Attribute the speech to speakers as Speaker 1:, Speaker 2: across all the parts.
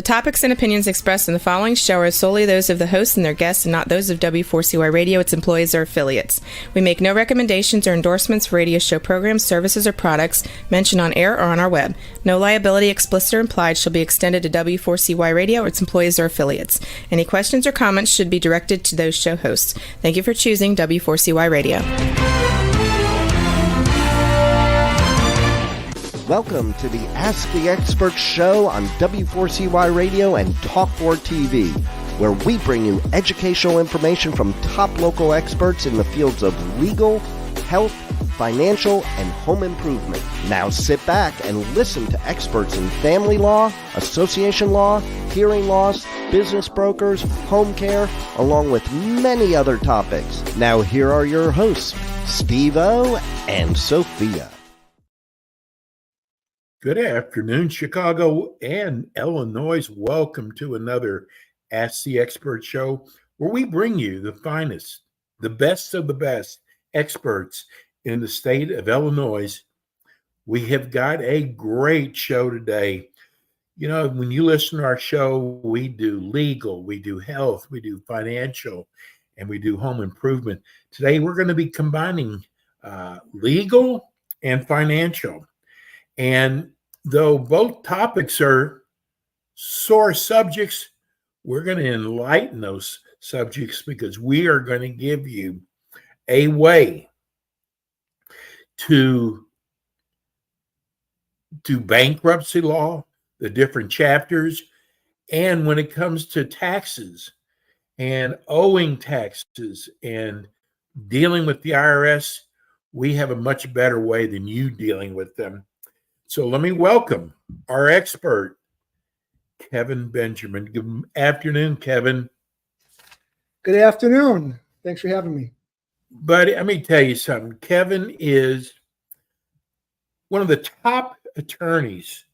Speaker 1: topics and opinions expressed in the following show are solely those of the hosts and their guests and not those of W4CY Radio, its employees, or affiliates. We make no recommendations or endorsements for radio show programs, services, or products mentioned on air or on our web. No liability, explicit or implied, shall be extended to W4CY Radio or its employees or affiliates. Any questions or comments should be directed to those show hosts. Thank you for choosing W4CY Radio.
Speaker 2: Welcome to the Ask the Expert show on W4CY Radio and Talk4 TV, where we bring you educational information from top local experts in the fields of legal, health, financial, and home improvement. Now sit back and listen to experts in family law, association law, hearing loss, business brokers, home care, along with many other topics. Now here are your hosts, Steve-O and Sophia.
Speaker 3: Good afternoon, Chicago and Illinois. Welcome to another Ask the Expert show, where we bring you the finest, the best of the best experts in the state of Illinois. We have got a great show today. You know, when you listen to our show, we do legal, we do health, we do financial, and we do home improvement. Today, we're going to be combining legal and financial. And though both topics are sore subjects, we're going to enlighten those subjects because we are going to give you a way to do bankruptcy law, the different chapters, and when it comes to taxes and owing taxes and dealing with the IRS, we have a much better way than you dealing with them. So let me welcome our expert, Kevin Benjamin. Good afternoon, Kevin.
Speaker 4: Good afternoon. Thanks for having me.
Speaker 3: Buddy, let me tell you something. Kevin is one of the top attorneys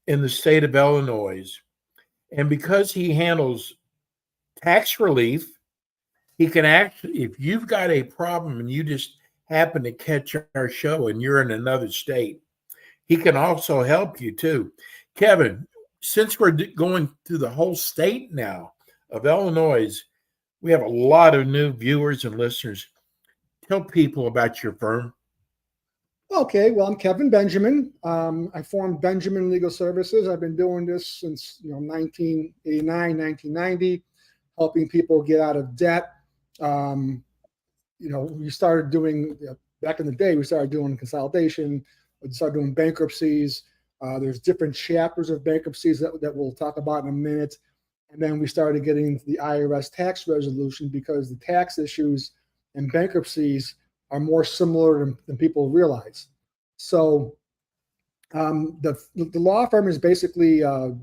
Speaker 3: in the state of Illinois. And because he handles tax relief, he can actually, if you've got a problem and you just happen to catch our show and you're in another state, he can also help you too. Kevin, since we're going through the whole state now of Illinois, we have a lot of new viewers and listeners. Tell people about your firm.
Speaker 4: Okay, well, I'm Kevin Benjamin. I formed Benjamin Legal Services. I've been doing this since 1989, 1990, helping people get out of debt. We started doing, back in the day, we started doing consolidation. We started doing bankruptcies. There's different chapters of bankruptcies that we'll talk about in a minute. And then we started getting into the IRS tax resolution because the tax issues and bankruptcies are more similar than people realize. So the law firm is basically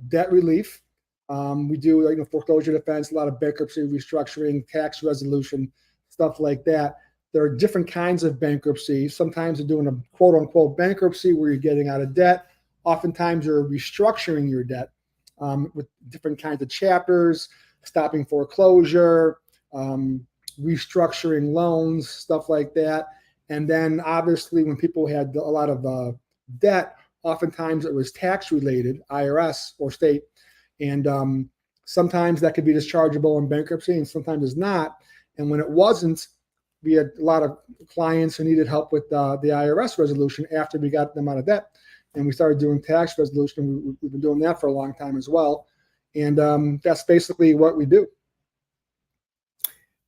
Speaker 4: debt relief. We do foreclosure defense, a lot of bankruptcy, restructuring, tax resolution, stuff like that. There are different kinds of bankruptcy. Sometimes you're doing a quote unquote bankruptcy where you're getting out of debt. Oftentimes you're restructuring your debt with different kinds of chapters, stopping foreclosure, restructuring loans, stuff like that. And then obviously when people had a lot of debt, oftentimes it was tax related, IRS or state. And sometimes that could be dischargeable in bankruptcy and sometimes it's not. And when it wasn't, we had a lot of clients who needed help with the IRS resolution after we got them out of debt. And we started doing tax resolution. We've been doing that for a long time as well. And that's basically what we do.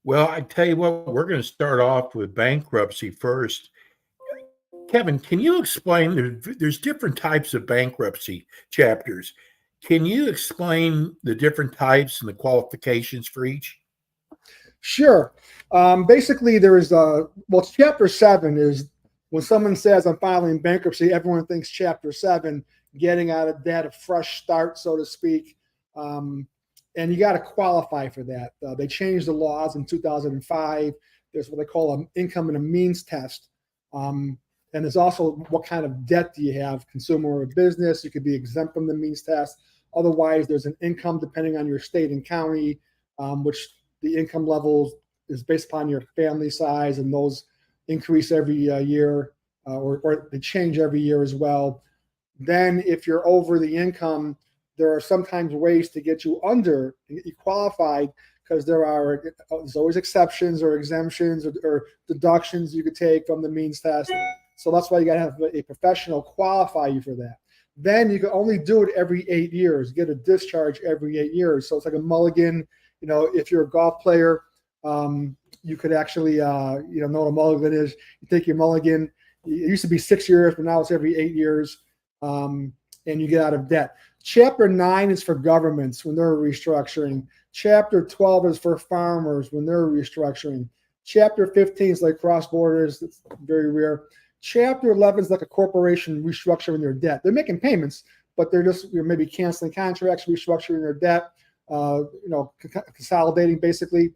Speaker 3: Well, I tell you what, we're going to start off with bankruptcy first. Kevin, can you explain, there's different types of bankruptcy chapters. Can you explain the different types and the qualifications for each?
Speaker 4: Sure. Basically, there is Chapter 7 is when someone says I'm filing bankruptcy, everyone thinks Chapter 7, getting out of debt, a fresh start, so to speak. And you got to qualify for that. They changed the laws in 2005. There's what they call an income and a means test. And there's also what kind of debt do you have, consumer or business. You could be exempt from the means test. Otherwise, there's an income depending on your state and county, which the income level is based upon your family size, and those increase every year or they change every year as well. Then if you're over the income, there are sometimes ways to get you under, you qualified, because there's always exceptions or exemptions or deductions you could take from the means test. So that's why you got to have a professional qualify you for that. Then you can only do it every 8 years, get a discharge every 8 years. So it's like a mulligan. If you're a golf player, you could actually, know what a mulligan is. You take your mulligan. It used to be 6 years, but now it's every 8 years, and you get out of debt. Chapter 9 is for governments when they're restructuring. Chapter 12 is for farmers when they're restructuring. Chapter 15 is like cross borders. It's very rare. Chapter 11 is like a corporation restructuring their debt. They're making payments, but they're just maybe canceling contracts, restructuring their debt, consolidating basically.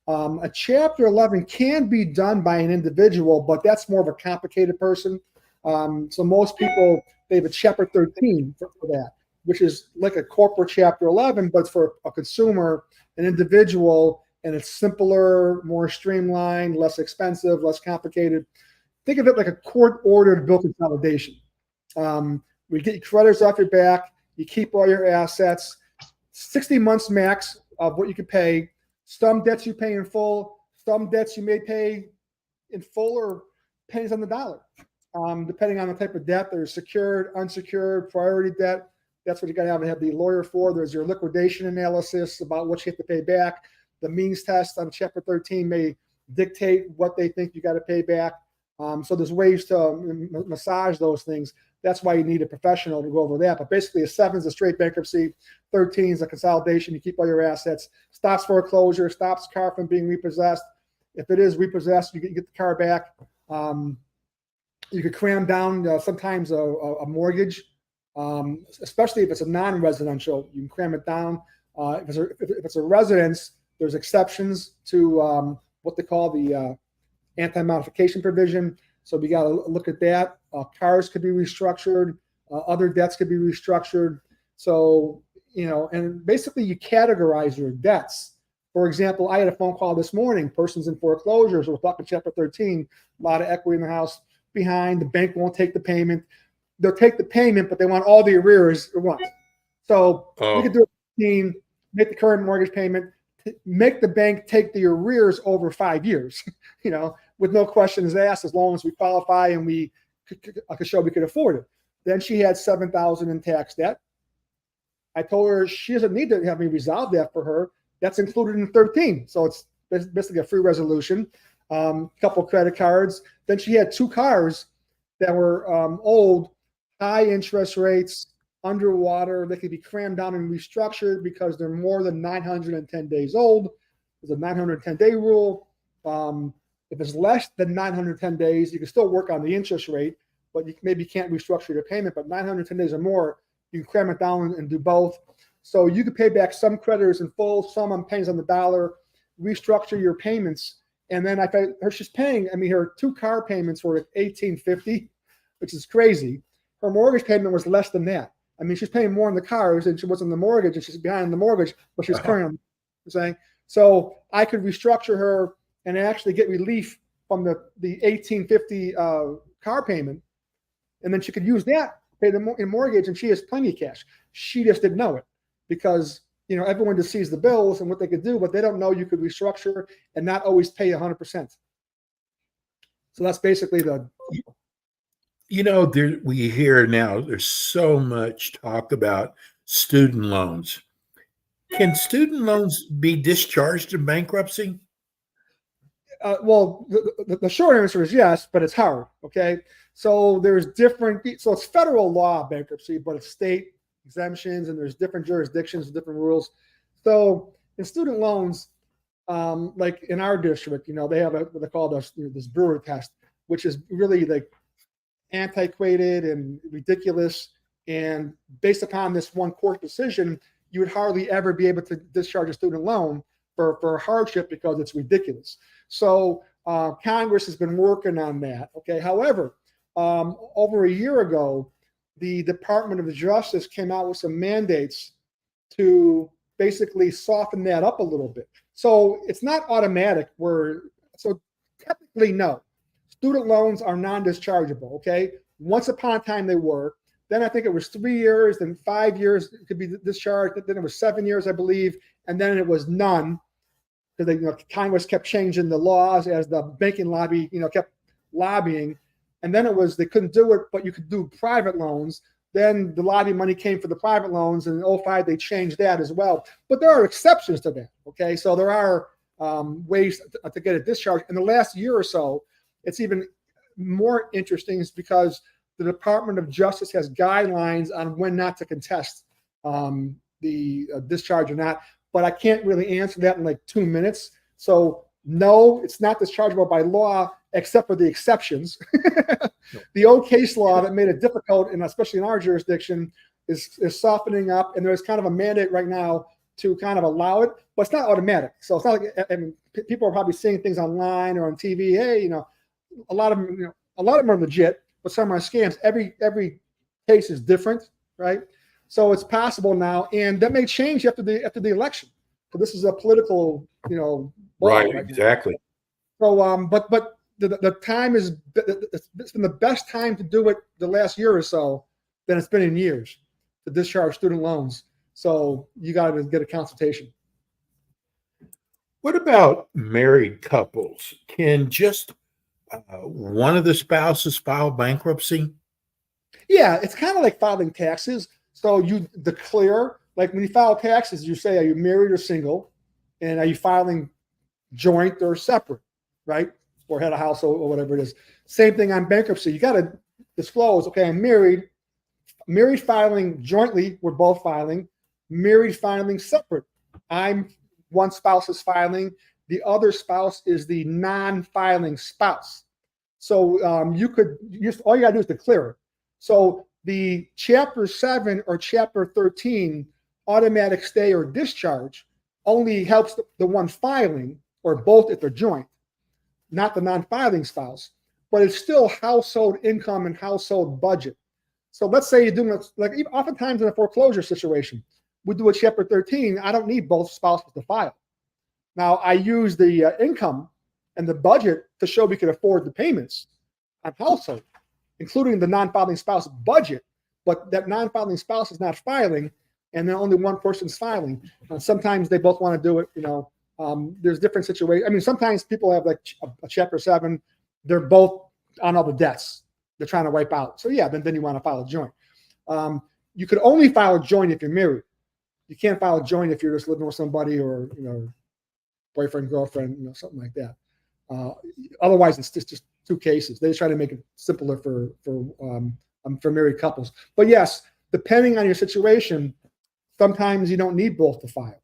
Speaker 4: A Chapter 11 can be done by an individual, but that's more of a complicated person. So most people, they have a Chapter 13 for that, which is like a corporate Chapter 11, but for a consumer, an individual, and it's simpler, more streamlined, less expensive, less complicated. Think of it like a court-ordered bill consolidation. We get your creditors off your back. You keep all your assets. 60 months max of what you can pay. Some debts you pay in full. Some debts you may pay in full or pennies on the dollar, depending on the type of debt. There's secured, unsecured, priority debt. That's what you got to have the lawyer for. There's your liquidation analysis about what you have to pay back. The means test on Chapter 13 may dictate what they think you got to pay back. So there's ways to massage those things. That's why you need a professional to go over that. But basically, a 7 is a straight bankruptcy. 13 is a consolidation. You keep all your assets. Stops foreclosure. Stops car from being repossessed. If it is repossessed, you get the car back. You could cram down sometimes a mortgage, especially if it's a non-residential. You can cram it down. If it's a residence, there's exceptions to what they call the anti-modification provision. So we got to look at that. Cars could be restructured. Other debts could be restructured. So, and basically you categorize your debts. For example, I had a phone call this morning, persons in foreclosures. We're talking Chapter 13, a lot of equity in the house behind. The bank won't take the payment. They'll take the payment, but they want all the arrears at once. So we could do a 15, make the current mortgage payment, make the bank take the arrears over 5 years, with no questions asked, as long as we qualify and we could show we could afford it. Then she had $7,000 in tax debt. I told her she doesn't need to have me resolve that for her. That's included in 13. So it's basically a free resolution. Couple credit cards. Then she had 2 cars that were old, high interest rates, underwater. They could be crammed down and restructured because they're more than 910 days old. There's a 910-day rule. If it's less than 910 days, you can still work on the interest rate, but you maybe can't restructure your payment. But 910 days or more, you can cram it down and do both. So you could pay back some creditors in full, some on pennies on the dollar, restructure your payments. And then she's paying, her 2 car payments were at $1,850, which is crazy. Her mortgage payment was less than that. She's paying more on the cars than she was on the mortgage, and she's behind the mortgage, but she's current on the saying. So I could restructure her and actually get relief from the $1,850 car payment, and then she could use that to pay the mortgage, and she has plenty of cash. She just didn't know it because everyone just sees the bills and what they could do, but they don't know you could restructure and not always pay 100%. So that's basically the.
Speaker 3: We hear now there's so much talk about student loans. Can student loans be discharged in bankruptcy?
Speaker 4: Well, the short answer is yes, but it's hard. Okay. So it's federal law bankruptcy, but it's state exemptions and there's different jurisdictions, different rules. So in student loans, like in our district, they have what they call this Brewer test, which is really like antiquated and ridiculous. And based upon this one court decision, you would hardly ever be able to discharge a student loan for hardship because it's ridiculous. So Congress has been working on that. Okay. However, over a year ago, the Department of Justice came out with some mandates to basically soften that up a little bit. So it's not automatic. So technically, no. Student loans are non-dischargeable. Okay. Once upon a time they were, Then I think it was 3 years, then 5 years it could be discharged. Then it was 7 years, I believe, and then it was none because Congress kept changing the laws as the banking lobby, kept lobbying, and then it was they couldn't do it, but you could do private loans. Then the lobby money came for the private loans, and in 2005 they changed that as well. But there are exceptions to that. Okay, so there are ways to get a discharge. In the last year or so, it's even more interesting is because the Department of Justice has guidelines on when not to contest the discharge or not. But I can't really answer that in like 2 minutes. So no, it's not dischargeable by law, except for the exceptions. The old case law that made it difficult, and especially in our jurisdiction, is softening up. And there's kind of a mandate right now to kind of allow it, but it's not automatic. So it's not like, people are probably seeing things online or on TV. Hey, a lot of them are legit, but some are scams. Every case is different, right? So it's possible now, and that may change after the election. So this is a political,
Speaker 3: right, exactly.
Speaker 4: So, but the time it's been the best time to do it the last year or so than it's been in years to discharge student loans. So you got to get a consultation.
Speaker 3: What about married couples? Can just one of the spouses file bankruptcy?
Speaker 4: Yeah, it's kind of like filing taxes. So you declare, like when you file taxes, you say, are you married or single? And are you filing joint or separate, right? Or head of household or whatever it is. Same thing on bankruptcy. You got to disclose, okay, I'm married. Married filing jointly, we're both filing. Married filing separate. One spouse is filing. The other spouse is the non-filing spouse. So all you got to do is declare it. So the Chapter 7 or Chapter 13 automatic stay or discharge only helps the one filing, or both if they're joint, not the non-filing spouse, but it's still household income and household budget. So let's say you're doing it, like oftentimes in a foreclosure situation, we do a Chapter 13, I don't need both spouses to file. Now I use the income and the budget to show we can afford the payments on household, including the non-filing spouse budget, but that non-filing spouse is not filing, and then only one person's filing. Sometimes they both want to do it. There's different situations. I mean, sometimes people have like a Chapter 7, they're both on all the debts they're trying to wipe out. So yeah, then you want to file a joint. You could only file a joint if you're married. You can't file a joint if you're just living with somebody or boyfriend, girlfriend, something like that. Otherwise, it's just two cases. They try to make it simpler for married couples. But yes, depending on your situation, sometimes you don't need both to file,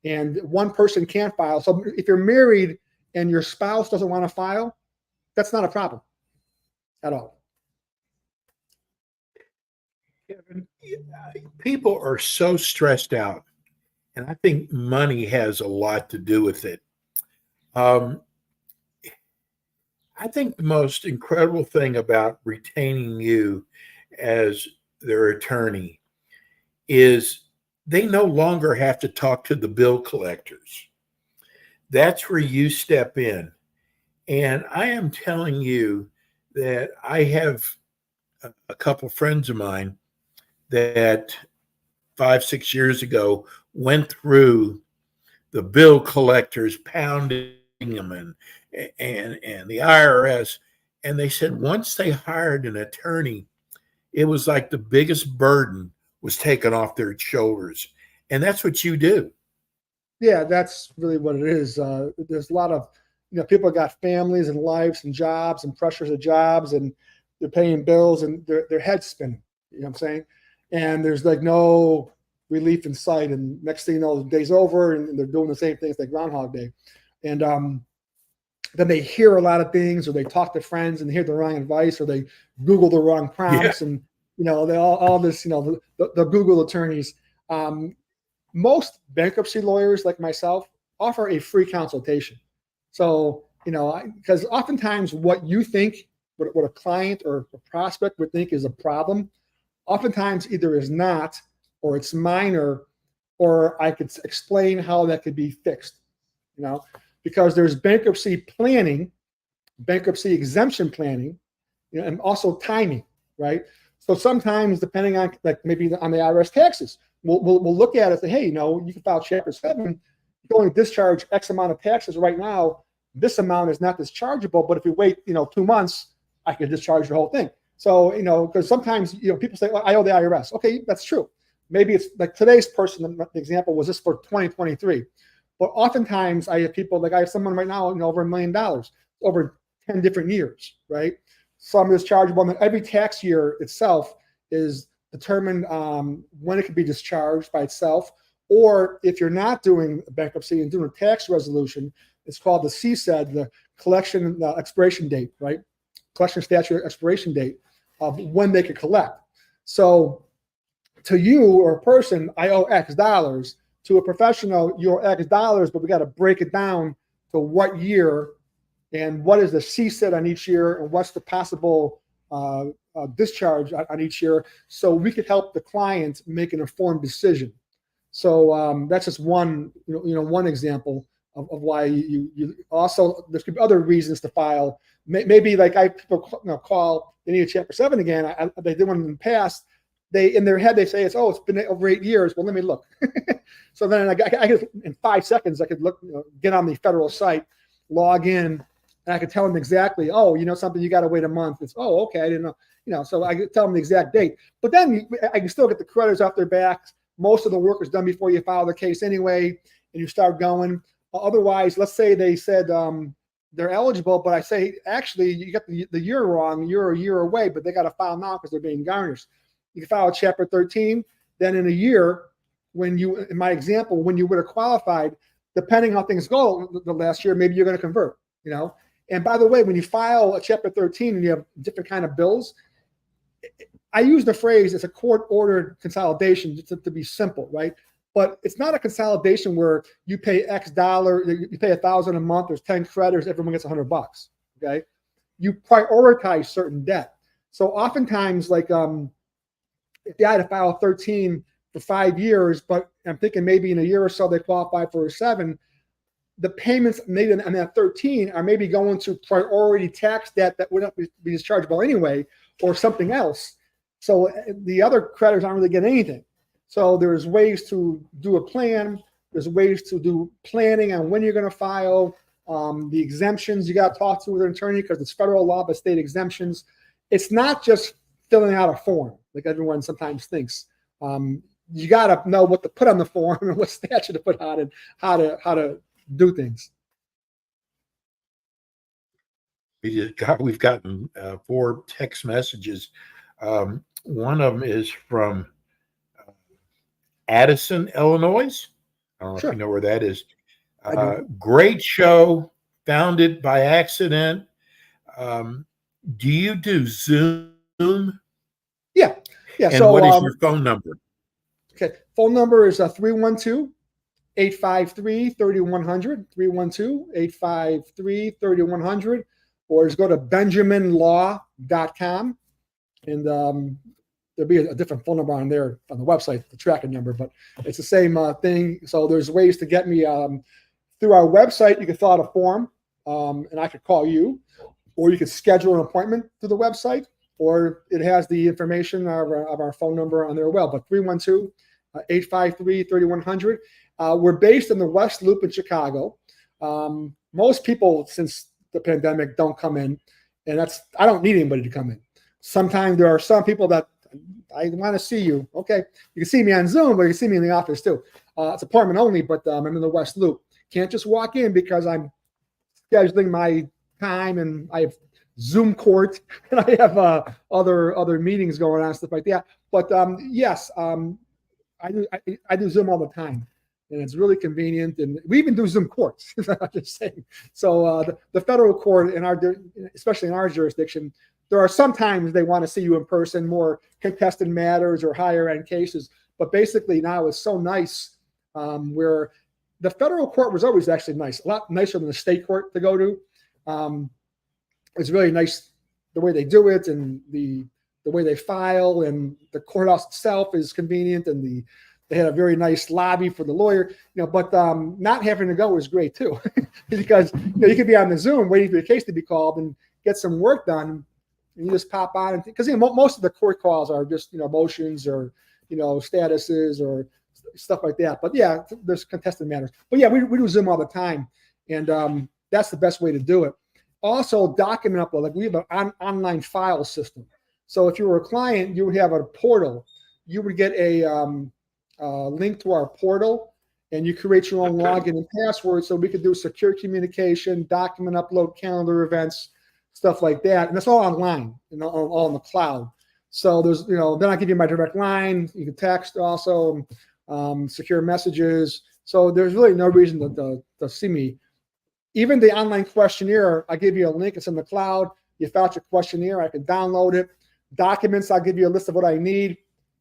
Speaker 4: and one person can't file. So if you're married and your spouse doesn't want to file, that's not a problem at all.
Speaker 3: Kevin, people are so stressed out, and I think money has a lot to do with it. I think the most incredible thing about retaining you as their attorney is they no longer have to talk to the bill collectors. That's where you step in. And I am telling you that I have a couple friends of mine that 5-6 years ago went through the bill collectors, pounding them and the IRS. And they said once they hired an attorney, it was like the biggest burden was taken off their shoulders. And that's what you do.
Speaker 4: Yeah, that's really what it is. There's a lot of, people got families and lives and jobs and pressures of jobs, and they're paying bills and their head's spinning. You know what I'm saying? And there's like no relief in sight. And next thing you know, the day's over and they're doing the same things like Groundhog Day. And then they hear a lot of things, or they talk to friends and hear the wrong advice, or they Google the wrong prompts. Yeah. And, they all this, the Google attorneys. Most bankruptcy lawyers like myself offer a free consultation. So, because oftentimes what you think, what a client or a prospect would think is a problem, oftentimes either is not, or it's minor, or I could explain how that could be fixed, because there's bankruptcy planning, bankruptcy exemption planning, and also timing, right? So sometimes, depending on like maybe on the IRS taxes, we'll look at it and say, hey, you can file Chapter 7. You only discharge X amount of taxes right now. This amount is not dischargeable, but if you wait, 2 months, I can discharge the whole thing. So, because sometimes, people say, well, I owe the IRS. Okay, that's true. Maybe it's like today's person, the example was this for 2023. But oftentimes I have people, like I have someone right now, over $1 million over 10 different years, right? Some dischargeable, and then every tax year itself is determined when it can be discharged by itself. Or if you're not doing bankruptcy and doing a tax resolution, it's called the CSED, the collection expiration date, right? Collection statute expiration date of when they could collect. So to you or a person, I owe X dollars. To a professional, you owe X dollars, but we got to break it down to what year and what is the CSED on each year and what's the possible discharge on each year, so we could help the client make an informed decision. So that's just one example of why you also, there could be other reasons to file. Maybe like people call, they need a Chapter 7 again. They did one in the past. They, in their head, they say it's been over 8 years. Well, let me look. So then I could, in 5 seconds, I could look, get on the federal site, log in, and I could tell them exactly, something, you got to wait a month. It's, okay, I didn't know, so I could tell them the exact date. But then I can still get the creditors off their backs. Most of the work is done before you file the case anyway, and you start going. Otherwise, let's say they said they're eligible, but I say, actually, you got the year wrong. You're a year away, but they got to file now because they're being garnished. You can file Chapter 13. Then in a year, in my example, when you would have qualified, depending how things go the last year, maybe you're going to convert, And by the way, when you file a Chapter 13 and you have different kind of bills, I use the phrase, it's a court-ordered consolidation to be simple, right? But it's not a consolidation where you pay X dollar, you pay $1,000 a month, there's 10 creditors, everyone gets $100, okay? You prioritize certain debt. So oftentimes, like, if they had to file 13 for 5 years, but I'm thinking maybe in a year or so they qualify for a 7, the payments made on that 13 are maybe going to priority tax debt that would not be dischargeable anyway, or something else. So the other creditors aren't really getting anything. So there's ways to do a plan. There's ways to do planning on when you're going to file. The exemptions, you got to talk to with an attorney because it's federal law, but state exemptions. It's not just filling out a form like everyone sometimes thinks. You got to know what to put on the form and what statute to put on and how to do things.
Speaker 3: We've gotten 4 text messages. One of them is from Addison, Illinois. I don't know if you know where that is. Great show, found it by accident. Do you do Zoom?
Speaker 4: Yeah.
Speaker 3: And
Speaker 4: so
Speaker 3: what is your phone number?
Speaker 4: Okay, phone number is 312-853-3100, 312-853-3100, or just go to benjaminlaw.com, and there'll be a different phone number on there on the website, the tracking number, but it's the same thing. So there's ways to get me through our website. You can fill out a form, and I could call you, or you could schedule an appointment through the website, or it has the information of our phone number on there as well. But 312-853-3100. We're based in the West Loop in Chicago. Most people, since the pandemic, don't come in, and I don't need anybody to come in. Sometimes there are some people that I want to see you. Okay, you can see me on Zoom, but you can see me in the office too. It's appointment only, but I'm in the West Loop. Can't just walk in because I'm scheduling my time and I have Zoom court and I have other meetings going on, stuff like that. But yes, I do Zoom all the time, and it's really convenient. And we even do Zoom courts. I'm just saying. So the federal court especially in our jurisdiction, there are sometimes they want to see you in person, more contested matters or higher end cases. But basically now it's so nice where the federal court was always actually nice, a lot nicer than the state court to go to. It's really nice the way they do it and the way they file, and the courthouse itself is convenient, and they had a very nice lobby for the lawyer, but not having to go is great too, because you could be on the Zoom waiting for your case to be called and get some work done and you just pop on, because most of the court calls are just motions or statuses or stuff like that. But yeah, there's contested matters. But yeah, we do Zoom all the time, and that's the best way to do it. Also, document upload. Like we have an online file system. So if you were a client, you would have a portal. You would get a link to our portal, and you create your own login and password, so we could do secure communication, document upload, calendar events, stuff like that. And that's all online and all in the cloud. So there's, then I'll give you my direct line. You can text also, secure messages. So there's really no reason to see me. Even the online questionnaire, I give you a link. It's in the cloud. You fill out your questionnaire. I can download it. Documents, I'll give you a list of what I need.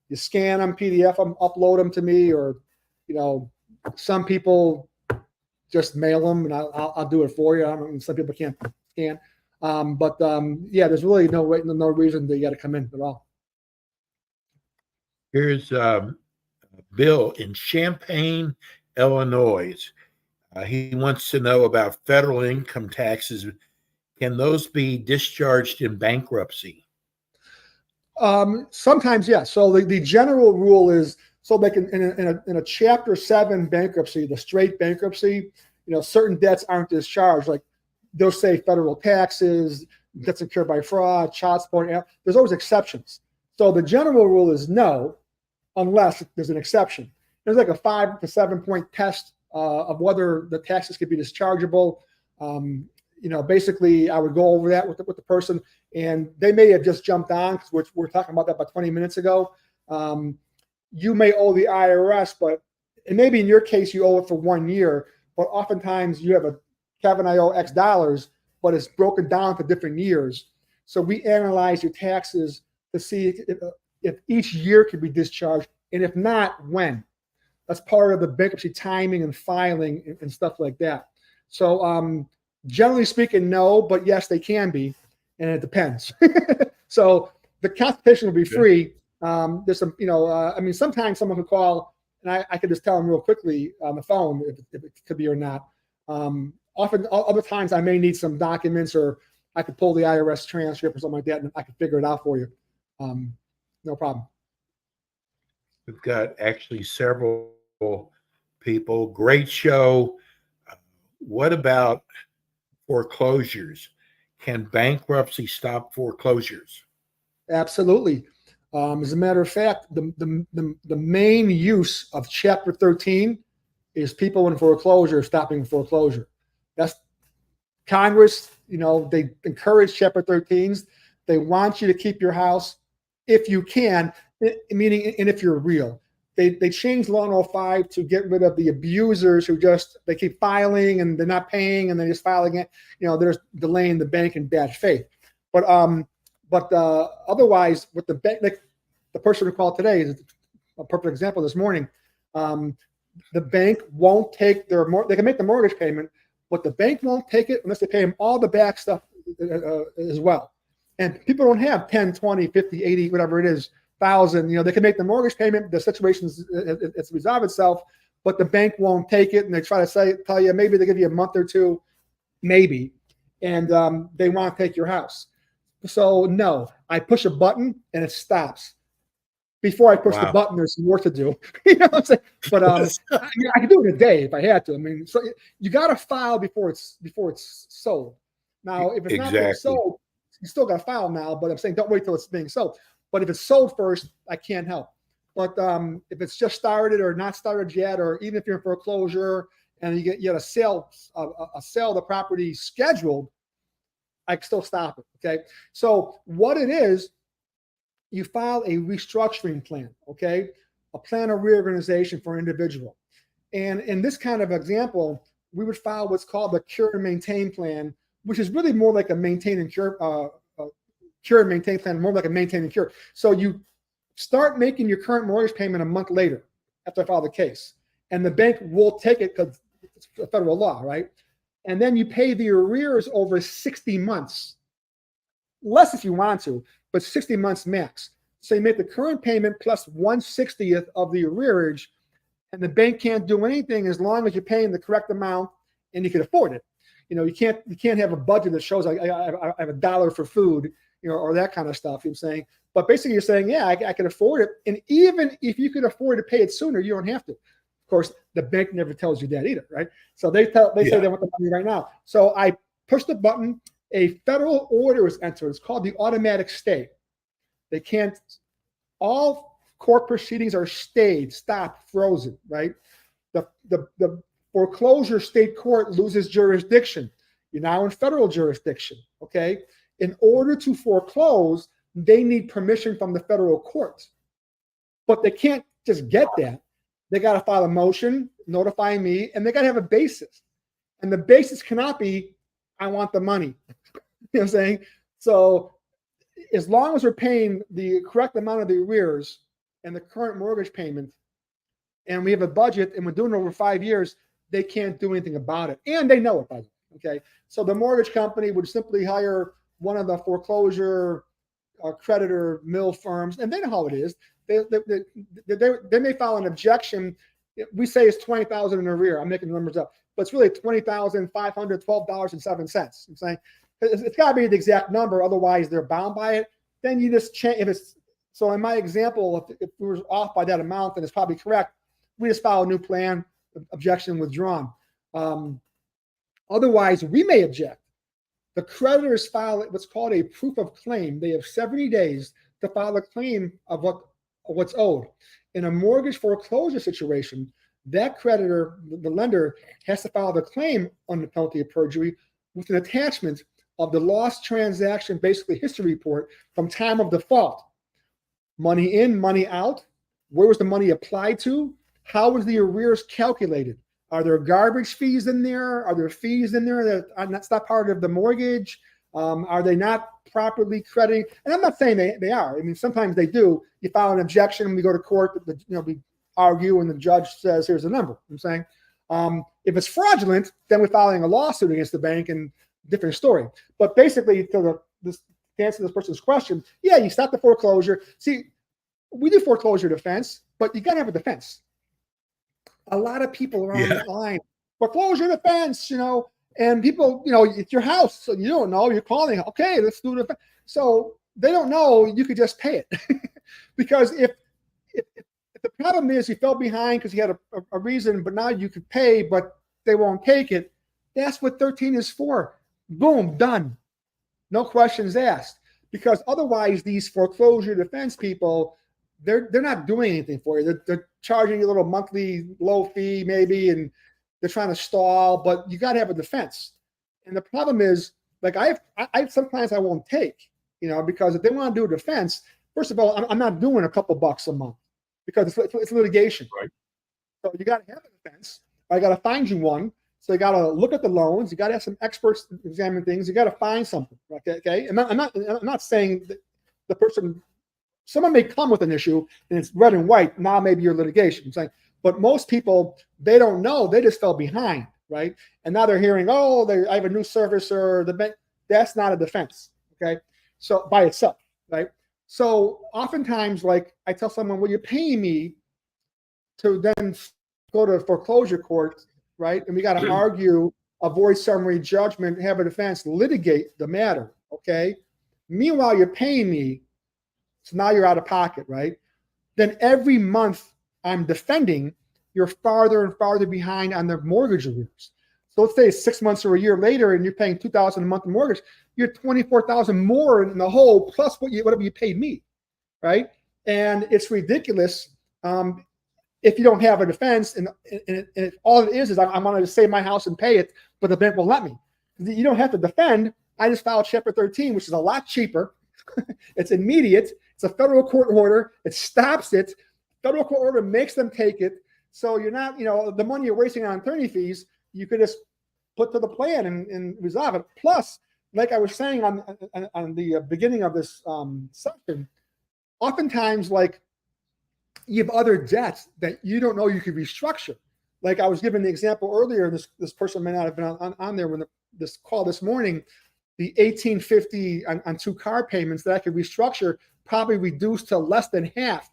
Speaker 4: You scan them, PDF them, upload them to me, or, some people just mail them, and I'll do it for you. Some people can't scan. Yeah, there's really no reason that you got to come in at all.
Speaker 3: Here's Bill in Champaign, Illinois. He wants to know about federal income taxes. Can those be discharged in bankruptcy?
Speaker 4: Sometimes, yes. So the general rule is, so like in a Chapter 7 bankruptcy, the straight bankruptcy, certain debts aren't discharged. Like they'll say federal taxes, debts incurred by fraud, child support. There's always exceptions. So the general rule is no, unless there's an exception. There's like a 5 to 7 point test of whether the taxes could be dischargeable. Basically, I would go over that with the person, and they may have just jumped on, which we're talking about that about 20 minutes ago. You may owe the IRS, and maybe in your case you owe it for 1 year, but oftentimes you have Kevin, I owe X dollars, but it's broken down to different years. So we analyze your taxes to see if each year could be discharged, and if not, when. That's part of the bankruptcy timing and filing and stuff like that. So generally speaking, no, but yes, they can be, and it depends. So the consultation will be free. There's some, sometimes someone could call, and I could just tell them real quickly on the phone if it could be or not. Often, other times, I may need some documents, or I could pull the IRS transcript or something like that, and I could figure it out for you. No problem.
Speaker 3: We've got actually several people. Great show. What about foreclosures? Can bankruptcy stop foreclosures?
Speaker 4: Absolutely. As a matter of fact, the main use of Chapter 13 is people in foreclosure stopping foreclosure. That's Congress. They encourage Chapter 13s. They want you to keep your house if you can, meaning, and if you're real. They changed Law 105 to get rid of the abusers who they keep filing and they're not paying and they just file again. There's delaying the bank in bad faith. But otherwise, with the bank, like the person who called today is a perfect example this morning. The bank won't take they can make the mortgage payment, but the bank won't take it unless they pay them all the back stuff as well. And people don't have 10, 20, 50, 80, whatever it is, thousand. They can make the mortgage payment. The situation it's resolved itself, but the bank won't take it, and they try to tell you maybe they give you a month or two, maybe, and they want to take your house. So no, I push a button and it stops. Before I push the button, there's some work to do. What I'm saying? But I can do it in a day if I had to. So you got to file before it's sold. Now, if it's not being sold, you still got to file now. But I'm saying don't wait till it's being sold. But if it's sold first, I can't help. But if it's just started or not started yet, or even if you're in foreclosure and you get a sale of the property scheduled, I can still stop it. Okay. So what it is, you file a restructuring plan. Okay, a plan of reorganization for an individual. And in this kind of example, we would file what's called the cure and maintain plan, which is really more like a maintain and cure. Cure and maintain plan, more like a maintain and cure. So you start making your current mortgage payment a month later after I file the case, and the bank will take it because it's a federal law, right? And then you pay the arrears over 60 months, less if you want to, but 60 months max. So you make the current payment plus 1/60th of the arrearage, and the bank can't do anything as long as you're paying the correct amount and you can afford it. You can't have a budget that shows I have $1 for food or that kind of stuff. I'm saying, but basically you're saying, yeah, I can afford it. And even if you could afford to pay it sooner, you don't have to. Of course, the bank never tells you that either, right? So they say they want the money right now. So I push the button. A federal order is entered. It's called the automatic stay. They can't. All court proceedings are stayed, stopped, frozen. Right. The foreclosure state court loses jurisdiction. You're now in federal jurisdiction. Okay. In order to foreclose, they need permission from the federal courts, but they can't just get that. They got to file a motion notifying me, and they got to have a basis. And the basis cannot be, I want the money. You know what I'm saying? So as long as we're paying the correct amount of the arrears and the current mortgage payment, and we have a budget and we're doing it over 5 years, they can't do anything about it. And they know it, by the way. Okay. So the mortgage company would simply hire one of the foreclosure creditor mill firms, and they know how it is. They may file an objection. We say it's $20,000 in arrear. I'm making the numbers up, but it's really $20,512.07. I'm saying it's got to be the exact number, otherwise they're bound by it. Then you just change. If it's so, in my example, if we were off by that amount, then it's probably correct. We just file a new plan, objection withdrawn. Otherwise, we may object. The creditors file what's called a proof of claim. They have 70 days to file a claim of what's owed. In a mortgage foreclosure situation, that creditor, the lender, has to file the claim on the penalty of perjury with an attachment of the lost transaction, basically history report from time of default. Money in, money out. Where was the money applied to? How was the arrears calculated? Are there garbage fees in there? Are there fees in there that are not part of the mortgage? Are they not properly crediting? And I'm not saying they are. I mean, sometimes they do. You file an objection, we go to court, we argue, and the judge says, here's the number. I'm saying, if it's fraudulent, then we're filing a lawsuit against the bank, and different story. But basically, to answer this person's question, yeah, you stop the foreclosure. See, we do foreclosure defense, but you got to have a defense. A lot of people are on the line, foreclosure defense, and people, it's your house, so you don't know, you're calling, okay, let's do the. So they don't know you could just pay it. Because if the problem is you fell behind because you had a reason, but now you could pay, but they won't take it, that's what 13 is for. Boom, done. No questions asked. Because otherwise, these foreclosure defense people, they're not doing anything for you. They're charging you a little monthly low fee maybe, and they're trying to stall, but you got to have a defense. And the problem is, like I have some clients I won't take, because if they want to do a defense, first of all, I'm not doing a couple bucks a month because it's litigation. Right. So you got to have a defense. I got to find you one. So you got to look at the loans. You got to have some experts examine things. You got to find something. Okay. And I'm not saying that the person. Someone may come with an issue and it's red and white. Now maybe you're litigation. I'm saying, but most people, they don't know. They just fell behind, right? And now they're hearing, I have a new servicer. The bank. That's not a defense, okay? So by itself, right? So oftentimes, like I tell someone, well, you're paying me to then go to foreclosure court, right? And we got to argue, avoid summary judgment, have a defense, litigate the matter, okay? Meanwhile, you're paying me. So now you're out of pocket, right? Then every month I'm defending, you're farther and farther behind on the mortgage arrears. So let's say it's 6 months or a year later and you're paying $2,000 a month in mortgage, you're $24,000 more in the hole plus whatever you paid me, right? And it's ridiculous if you don't have a defense and all it is I wanted to save my house and pay it, but the bank won't let me. You don't have to defend. I just filed Chapter 13, which is a lot cheaper. It's immediate. It's a federal court order. It stops it. Federal court order makes them take it. So you're not, the money you're wasting on attorney fees, you could just put to the plan and resolve it. Plus, like I was saying on the beginning of this session, oftentimes, like you have other debts that you don't know you could restructure. Like I was giving the example earlier, this person may not have been on there when this call this morning. The $1,850 on 2 car payments that I could restructure probably reduced to less than half.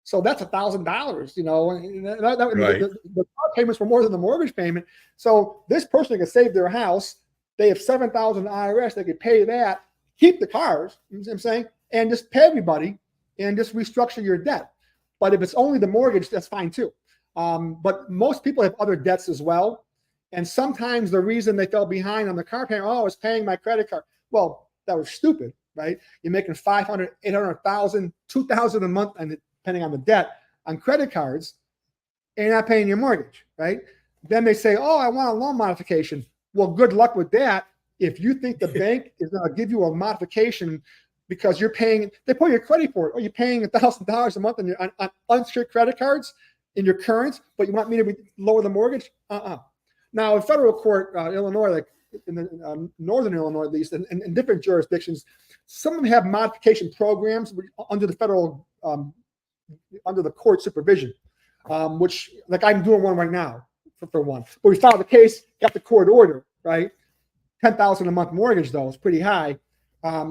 Speaker 4: So that's $1,000, right. The car payments were more than the mortgage payment. So this person could save their house. They have $7,000 IRS. They could pay that, keep the cars, you know what I'm saying, and just pay everybody and just restructure your debt. But if it's only the mortgage, that's fine too. But most people have other debts as well. And sometimes the reason they fell behind on the car payment, I was paying my credit card. Well, that was stupid, right? You're making 500, 800,000, 2,000 a month, and depending on the debt on credit cards, and you're not paying your mortgage, right? Then they say, oh, I want a loan modification. Well, good luck with that. If you think the bank is going to give you a modification because you're paying, they put your credit report, or you're paying $1,000 a month on unsecured credit cards in your current, but you want me to lower the mortgage? Now, in federal court, Illinois, like in the northern Illinois at least, and in different jurisdictions, some of them have modification programs under the federal, under the court supervision, which, like I'm doing one right now for one. But we filed the case, got the court order, right? $10,000 a month mortgage, though, is pretty high.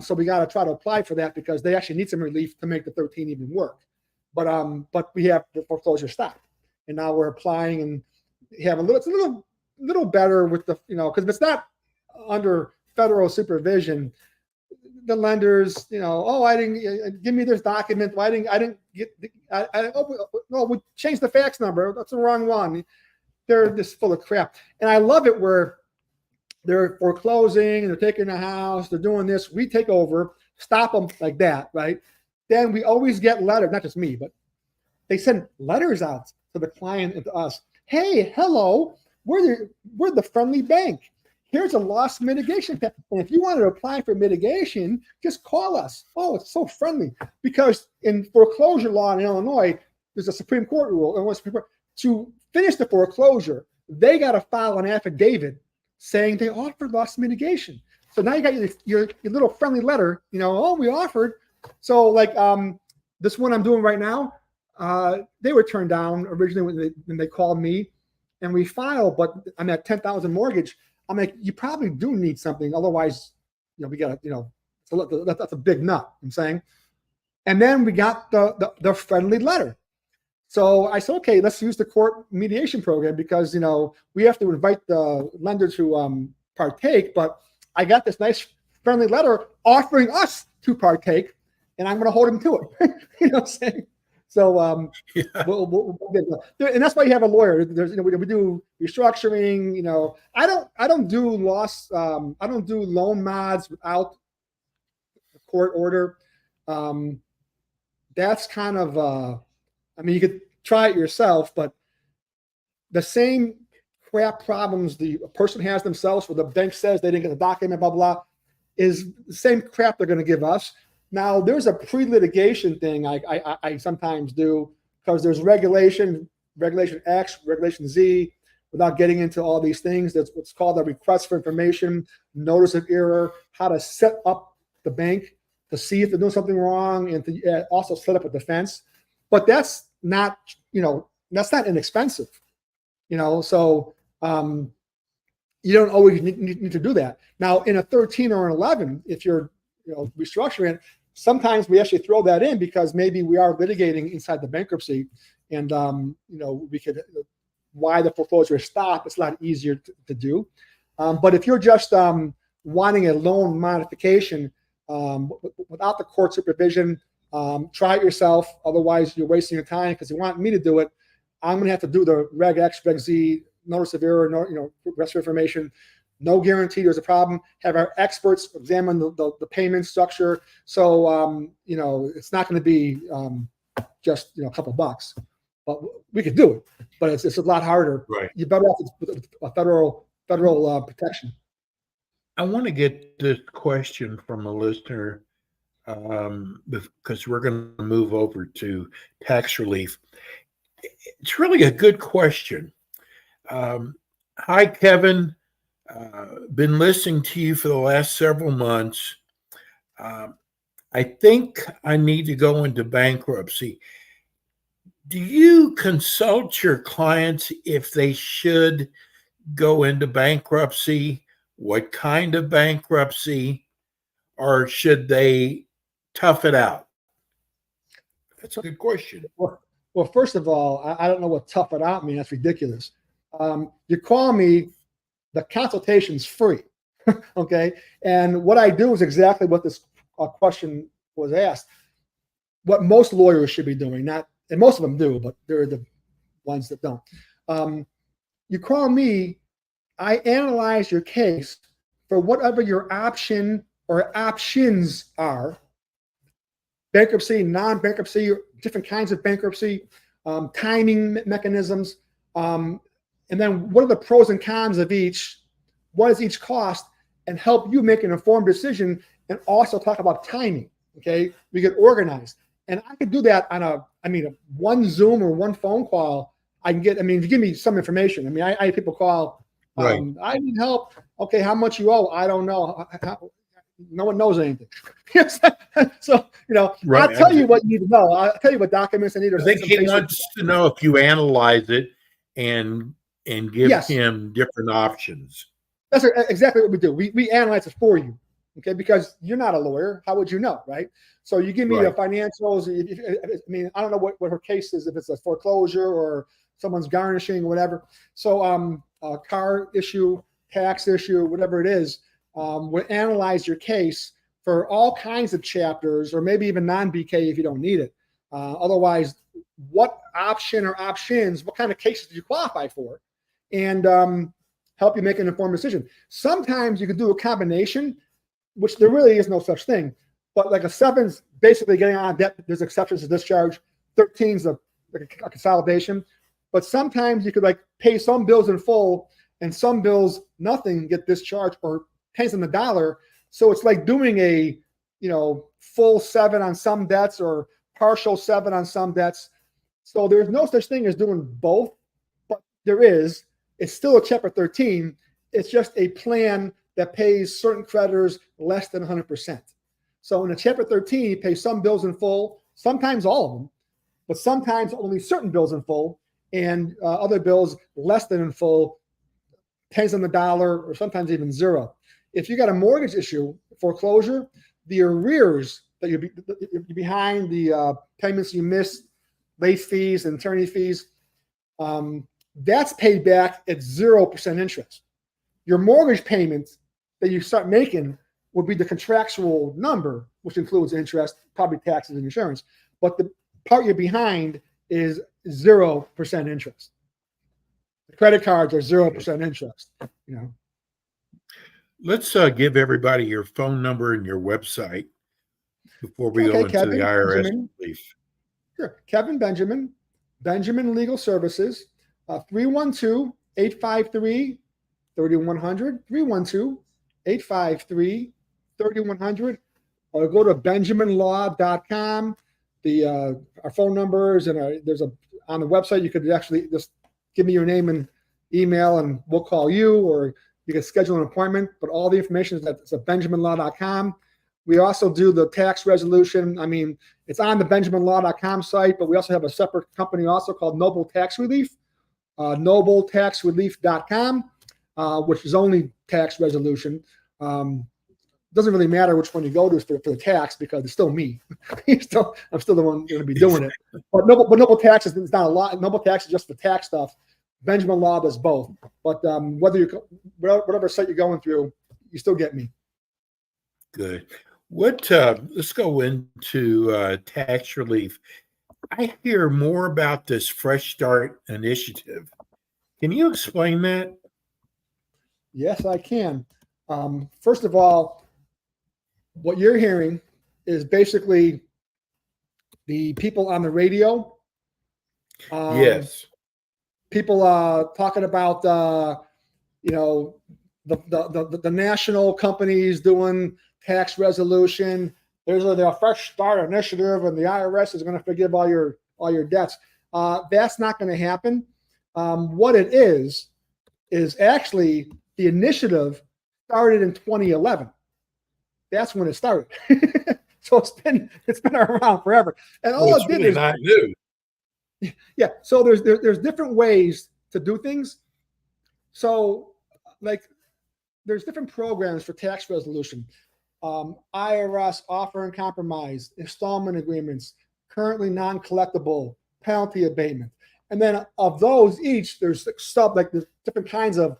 Speaker 4: So we got to try to apply for that because they actually need some relief to make the 13 even work. But we have the foreclosure stopped, and now we're applying and have it's a little better with the, because if it's not under federal supervision, the lenders, I didn't give me this document. I didn't get. No, we changed the fax number. That's the wrong one. They're just full of crap, and I love it where they're foreclosing and they're taking a house. They're doing this. We take over, stop them like that, right? Then we always get letters, not just me, but they send letters out to the client and to us. Hey, hello, we're the friendly bank. Here's a loss mitigation plan. And if you want to apply for mitigation, just call us. Oh, it's so friendly. Because in foreclosure law in Illinois, there's a Supreme Court rule. Illinois Supreme Court, to finish the foreclosure, they got to file an affidavit saying they offered loss mitigation. So now you got your little friendly letter, we offered. So like this one I'm doing right now, they were turned down originally when they called me and we filed, but I'm at 10,000 mortgage. I'm like, you probably do need something. Otherwise, we got to, that's a big nut, I'm saying. And then we got the friendly letter. So I said, okay, let's use the court mediation program because, we have to invite the lender to partake, but I got this nice friendly letter offering us to partake, and I'm going to hold him to it. You know what I'm saying? So
Speaker 3: Yeah.
Speaker 4: we'll get, and that's why you have a lawyer. There's, we do restructuring. I don't do loss. I don't do loan mods without the court order. That's kind of. You could try it yourself, but the same crap problems the person has themselves, where the bank says they didn't get the document, blah blah, is the same crap they're going to give us. Now, there's a pre-litigation thing I sometimes do because there's regulation X, regulation Z, without getting into all these things. That's what's called a request for information, notice of error, how to set up the bank to see if they're doing something wrong, and to also set up a defense. But that's not, that's not inexpensive, so you don't always need to do that. Now, in a 13 or an 11, if you're, restructuring it, sometimes we actually throw that in because maybe we are litigating inside the bankruptcy, and we could, why the foreclosure stopped, it's a lot easier to do. But if you're just wanting a loan modification without the court supervision, try it yourself. Otherwise, you're wasting your time because you want me to do it. I'm going to have to do the Reg X, Reg Z, notice of error, request for information. No guarantee there's a problem. Have our experts examine the payment structure. So, it's not going to be just, a couple bucks. But we could do it. But it's a lot harder.
Speaker 3: Right.
Speaker 4: You're better off with a federal protection.
Speaker 3: I want to get this question from a listener because we're going to move over to tax relief. It's really a good question. Hi, Kevin. Been listening to you for the last several months. I think I need to go into bankruptcy. Do you consult your clients if they should go into bankruptcy? What kind of bankruptcy? Or should they tough it out? That's a good question.
Speaker 4: Well, first of all, I don't know what tough it out means. That's ridiculous. You call me, the consultation's free. Okay. And what I do is exactly what this question was asked. What most lawyers should be doing, not, and most of them do, but they're the ones that don't. You call me, I analyze your case for whatever your option or options are. Bankruptcy, non-bankruptcy, different kinds of bankruptcy, timing mechanisms, and then what are the pros and cons of each, what does each cost, and help you make an informed decision, and also talk about timing, okay? We get organized. And I could do that on one Zoom or one phone call. I can get, if you give me some information. I have people call,
Speaker 3: Right.
Speaker 4: I need help. Okay, how much you owe? I don't know. No one knows anything. So,
Speaker 3: Right.
Speaker 4: I'll tell you what you need to know. I'll tell you what documents I need.
Speaker 3: I think he wants to know if you analyze it and give him different options. That's
Speaker 4: exactly what we do. We analyze it for you, okay? Because you're not a lawyer. How would you know, right? So you give me the financials. I don't know what her case is, if it's a foreclosure or someone's garnishing or whatever. So a car issue, tax issue, whatever it is, we'll analyze your case for all kinds of chapters, or maybe even non-BK if you don't need it. Otherwise, what option or options, what kind of cases do you qualify for? And help you make an informed decision. Sometimes you could do a combination, which there really is no such thing. But like a 7's basically getting out of debt. There's exceptions to discharge. 13's a consolidation. But sometimes you could pay some bills in full and some bills nothing, get discharged, or pennies on the dollar. So it's like doing a full 7 on some debts or partial 7 on some debts. So there's no such thing as doing both, but there is. It's still a Chapter 13. It's just a plan that pays certain creditors less than 100%. So in a Chapter 13, you pay some bills in full, sometimes all of them, but sometimes only certain bills in full, and other bills less than in full, pennies on the dollar, or sometimes even zero. If you got a mortgage issue, foreclosure, the arrears that you're behind, the payments you missed, late fees and attorney fees, that's paid back at 0% interest. Your mortgage payments that you start making would be the contractual number, which includes interest, probably taxes and insurance. But the part you're behind is 0% interest. The credit cards are 0% interest.
Speaker 3: Let's give everybody your phone number and your website before we go into
Speaker 4: Kevin
Speaker 3: the IRS
Speaker 4: Benjamin.
Speaker 3: relief.
Speaker 4: Sure. Kevin Benjamin, Benjamin Legal Services, 312-853-3100, 312-853-3100, or go to benjaminlaw.com. Our phone numbers, and there's on the website, you could actually just give me your name and email, and we'll call you, or you can schedule an appointment. But all the information is at benjaminlaw.com. We also do the tax resolution. It's on the benjaminlaw.com site, but we also have a separate company also called Noble Tax Relief, nobletaxrelief.com, which is only tax resolution. Doesn't really matter which one you go to for the tax, because it's still me. I'm still the one going to be doing it. But Noble Tax is not a lot. Noble Tax is just for tax stuff. Benjamin Law does both. But whatever site you're going through, you still get me.
Speaker 3: Good. Let's go into tax relief. I hear more about this Fresh Start initiative. Can you explain that?
Speaker 4: Yes, I can. First of all, what you're hearing is basically the people on the radio.
Speaker 3: Yes.
Speaker 4: People talking about the national companies doing tax resolution. There's a Fresh Start initiative, and the IRS is going to forgive all your debts. That's not going to happen. What it is actually the initiative started in 2011. That's when it started. So it's been around forever. And all it did
Speaker 3: really
Speaker 4: is
Speaker 3: not new.
Speaker 4: Yeah. So there's different ways to do things. So there's different programs for tax resolution. IRS offer and compromise, installment agreements, currently non-collectible, penalty abatement. And then of those each, there's stuff like there's different kinds of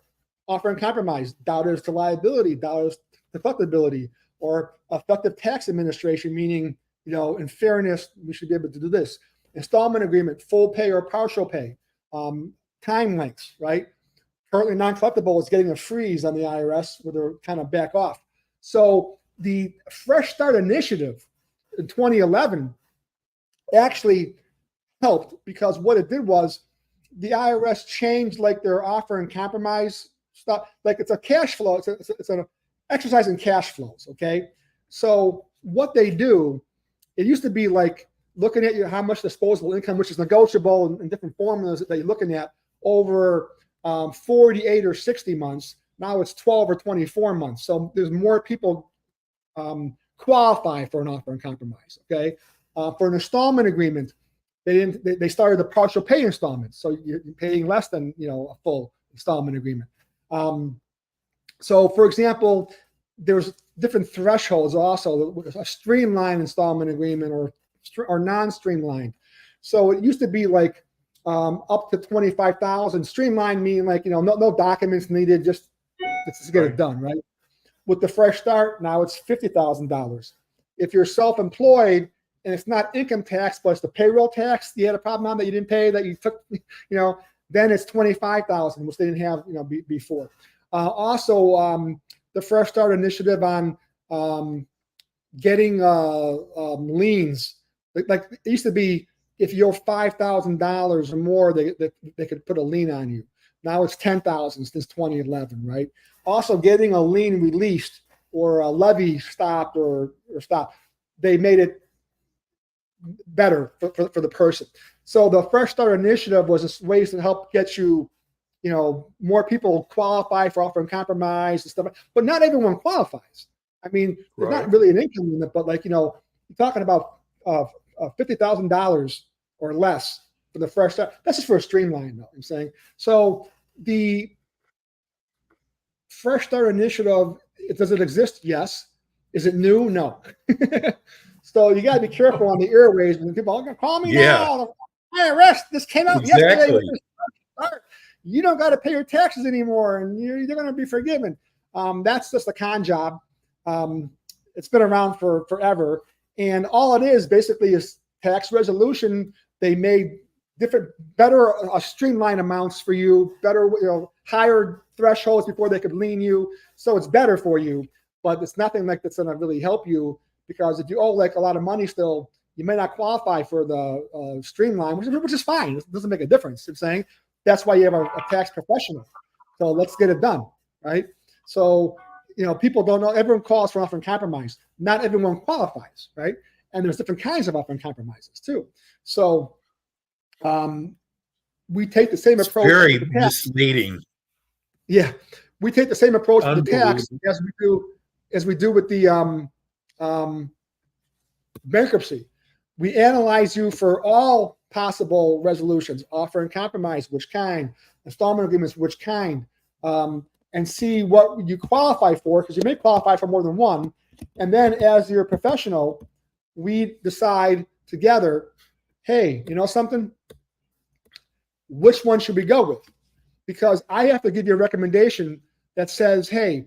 Speaker 4: offer and compromise, doubters to liability, doubters to collectability, or effective tax administration, meaning, in fairness, we should be able to do this. Installment agreement, full pay or partial pay, time lengths, right? Currently non-collectible is getting a freeze on the IRS where they're kind of back off. So the Fresh Start initiative in 2011 actually helped, because what it did was the IRS changed like their offer and compromise stuff. Like it's a cash flow. It's an exercise in cash flows. Okay. So what they do, it used to be like looking at how much disposable income, which is negotiable in different formulas that you're looking at over 48 or 60 months. Now it's 12 or 24 months. So there's more people qualify for an offer and compromise. Okay. For an installment agreement, they started the partial pay installments. So you're paying less than, a full installment agreement. So for example, there's different thresholds also, a streamlined installment agreement or non-streamlined. So it used to be like up to 25,000. Streamlined meaning like, no documents needed, just let's get it done, right? With the Fresh Start, now it's $50,000. If you're self-employed and it's not income tax, but it's the payroll tax you had a problem on that you didn't pay, that you took, then it's $25,000, which they didn't have, before. Also, the Fresh Start initiative on getting liens. Like it used to be, if you owe $5,000 or more, they could put a lien on you. Now it's $10,000 since 2011, right? Also, getting a lien released or a levy stopped or stopped. They made it better for the person. So the Fresh Start initiative was ways to help get you, more people qualify for offer and compromise and stuff. But not everyone qualifies. I mean, there's not really an income limit, but like, you're talking about $50,000 or less for the Fresh Start. That's just for a streamline, though. I'm saying. So the Fresh Start initiative, does it exist? Yes. Is it new? No. So you got to be careful on the airways when people are going to call me now. IRS, this came out yesterday. You don't got to pay your taxes anymore, and you're going to be forgiven. That's just a con job. It's been around for forever, and all it is basically is tax resolution. They made better streamlined amounts for you, better, higher thresholds before they could lien you. So it's better for you, but it's nothing like that's going to really help you, because if you owe like a lot of money still, you may not qualify for the streamline, which is fine. It doesn't make a difference. I'm saying that's why you have a tax professional. So let's get it done, right? So, people don't know. Everyone calls for offer and compromise. Not everyone qualifies, right? And there's different kinds of offer and compromises too. So we take the same approach.
Speaker 3: Very misleading.
Speaker 4: Yeah, we take the same approach with the tax as we do with the bankruptcy. We analyze you for all possible resolutions, offer and compromise, which kind, installment agreements, which kind, and see what you qualify for, because you may qualify for more than one. And then as your professional, we decide together, hey, you know something? Which one should we go with? Because I have to give you a recommendation that says, hey,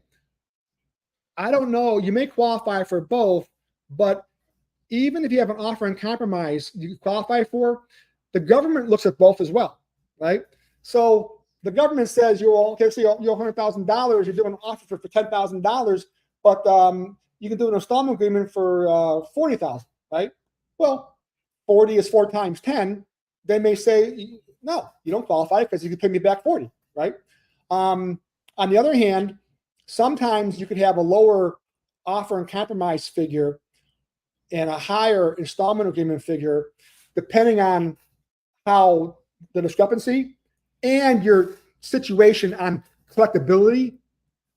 Speaker 4: I don't know, you may qualify for both, but even if you have an offer and compromise you qualify for, the government looks at both as well, right? So the government says you owe $100,000, you're doing an offer for $10,000, but you can do an installment agreement for $40,000, right? Well, 40 is 4 times 10. They may say, no, you don't qualify because you can pay me back 40, right? On the other hand, sometimes you could have a lower offer and compromise figure and a higher installment agreement figure, depending on how the discrepancy and your situation on collectability,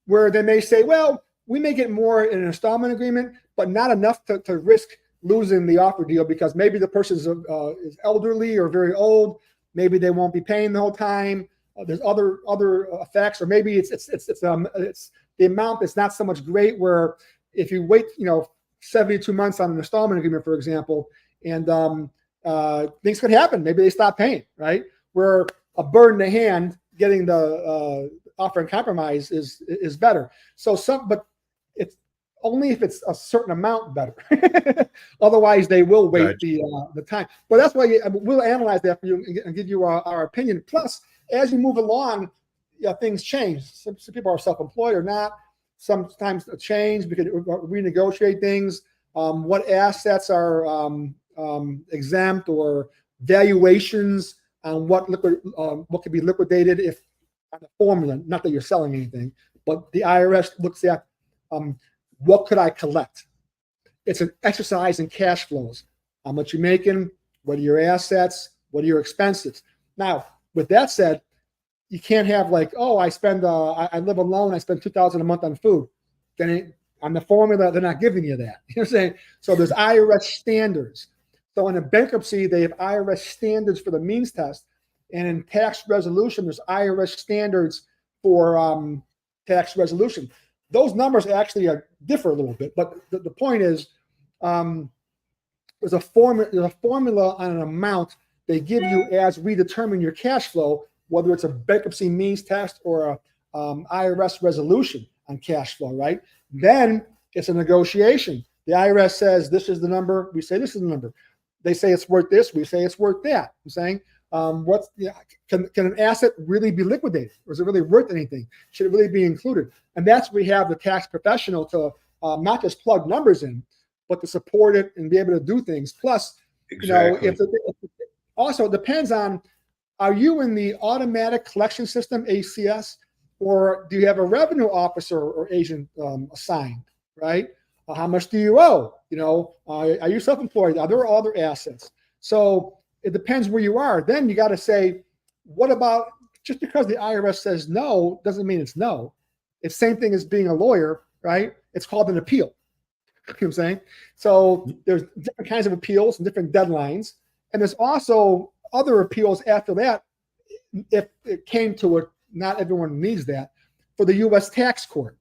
Speaker 4: where they may say, well, we may get more in an installment agreement, but not enough to risk losing the offer deal, because maybe the person is elderly or very old. Maybe they won't be paying the whole time. There's other effects, or maybe it's the amount that's not so much great, where if you wait, 72 months on an installment agreement, for example, and things could happen. Maybe they stop paying, right? Where a bird in the hand, getting the offering compromise is better. But it's only if it's a certain amount better. Otherwise, they will wait the time. But that's why we'll analyze that for you and give you our opinion. Plus, as you move along, things change. Some people are self-employed or not. Sometimes change because we renegotiate things. What assets are exempt, or valuations on what can be liquidated if on the formula. Not that you're selling anything, but the IRS looks at what could I collect. It's an exercise in cash flows. How much you're making, what are your assets, what are your expenses. Now, with that said, you can't have like, I spend, I live alone, I spend $2,000 a month on food. Then on the formula, they're not giving you that. You know what I'm saying? So there's IRS standards. So in a bankruptcy, they have IRS standards for the means test. And in tax resolution, there's IRS standards for tax resolution. Those numbers actually differ a little bit. But the point is, there's a formula on an amount they give you as we determine your cash flow, whether it's a bankruptcy means test or a IRS resolution on cash flow, right? Then it's a negotiation. The IRS says this is the number. We say this is the number. They say it's worth this. We say it's worth that. I'm saying, can an asset really be liquidated, or is it really worth anything? Should it really be included? And that's where we have the tax professional to not just plug numbers in, but to support it and be able to do things. Plus,
Speaker 3: exactly.
Speaker 4: Also it depends on, are you in the automatic collection system, ACS, or do you have a revenue officer or agent assigned, right? How much do you owe? Are you self-employed? Are there other assets? So it depends where you are. Then you got to say, what about, just because the IRS says no doesn't mean it's no. It's the same thing as being a lawyer, right? It's called an appeal. You know what I'm saying? So there's different kinds of appeals and different deadlines. And there's also other appeals after that, if it came to it. Not everyone needs that, for the U.S. tax court.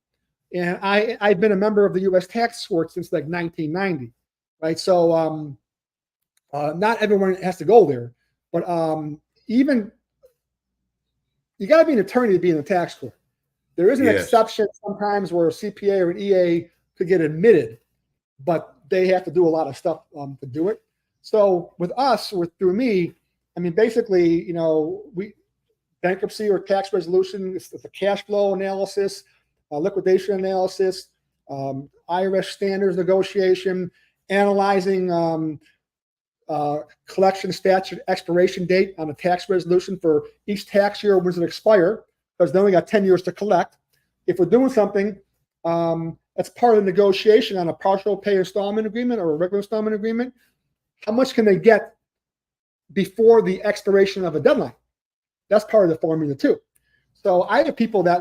Speaker 4: And I've been a member of the U.S. tax court since like 1990, right? So not everyone has to go there, but even you got to be an attorney to be in the tax court. There is an exception sometimes where a CPA or an EA could get admitted, but they have to do a lot of stuff to do it. So with us, or through me, I mean, basically, we bankruptcy or tax resolution, it's a cash flow analysis, liquidation analysis, IRS standards negotiation, analyzing collection statute expiration date on a tax resolution for each tax year. When does it expire? Because then we got 10 years to collect. If we're doing something, that's part of the negotiation on a partial pay installment agreement or a regular installment agreement. How much can they get before the expiration of a deadline? That's part of the formula too. So I have people that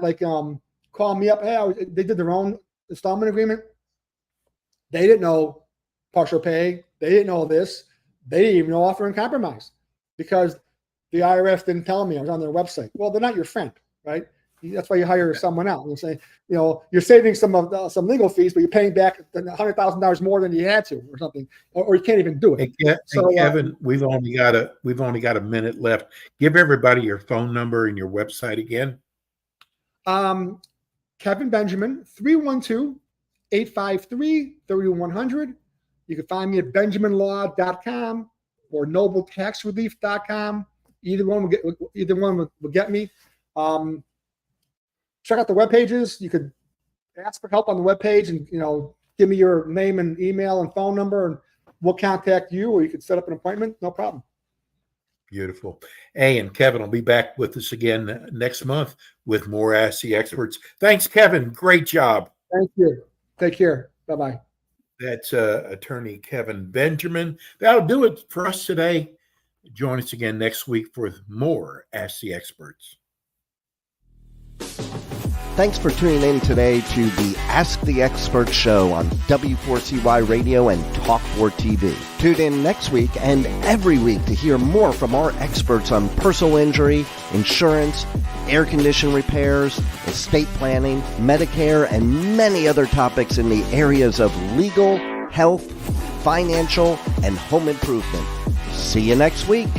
Speaker 4: call me up. Hey, they did their own installment agreement. They didn't know partial pay. They didn't know this. They didn't even know offer and compromise because the IRS didn't tell me. I was on their website. Well, they're not your friend, right? That's why you hire someone out and say, you're saving some legal fees, but you're paying back $100,000 more than you had to, or something, or you can't even do it.
Speaker 3: Hey, Kevin, we've only got a minute left. Give everybody your phone number and your website again.
Speaker 4: Kevin Benjamin, 312-853-3100. You can find me at benjaminlaw.com or nobletaxrelief.com. Either one will get me. Check out the web pages. You could ask for help on the web page and give me your name and email and phone number, and we'll contact you, or you could set up an appointment. No problem.
Speaker 3: Beautiful. Hey, and Kevin will be back with us again next month with more Ask the Experts. Thanks, Kevin. Great job.
Speaker 4: Thank you. Take care. Bye-bye.
Speaker 3: That's attorney Kevin Benjamin. That'll do it for us today. Join us again next week for more Ask the Experts.
Speaker 2: Thanks for tuning in today to the Ask the Expert show on W4CY Radio and Talk4 TV. Tune in next week and every week to hear more from our experts on personal injury, insurance, air condition repairs, estate planning, Medicare, and many other topics in the areas of legal, health, financial, and home improvement. See you next week.